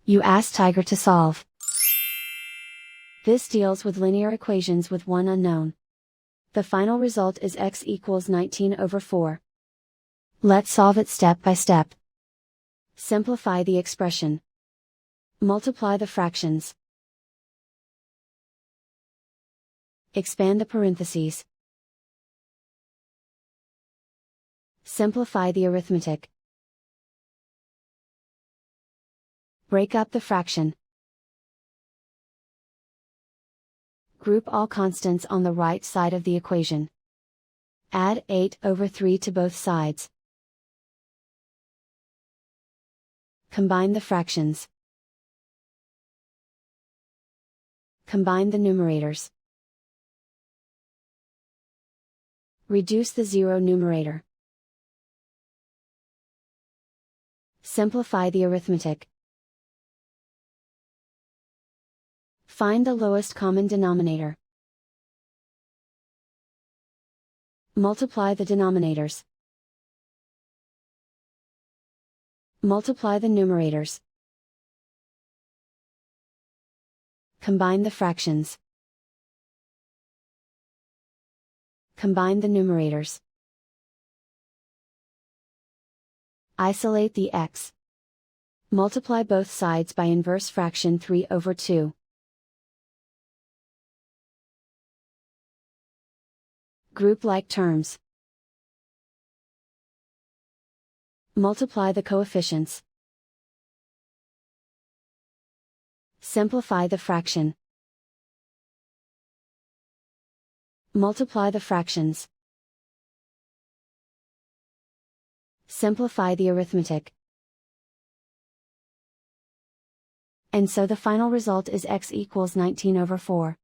You ask Tiger to solve. This deals with linear equations with one unknown. The final result is x equals 19 over 4. Let's solve it step by step. Simplify the expression. Multiply the fractions. Expand the parentheses. Simplify the arithmetic. Break up the fraction. Group all constants on the right side of the equation. Add 8 over 3 to both sides. Combine the fractions. Combine the numerators. Reduce the zero numerator. Simplify the arithmetic. Find the lowest common denominator. Multiply the denominators. Multiply the numerators. Combine the fractions. Combine the numerators. Isolate the x. Multiply both sides by inverse fraction 3 over 2. Group like terms. Multiply the coefficients. Simplify the fraction. Multiply the fractions. Simplify the arithmetic. And so the final result is x equals 19 over 4.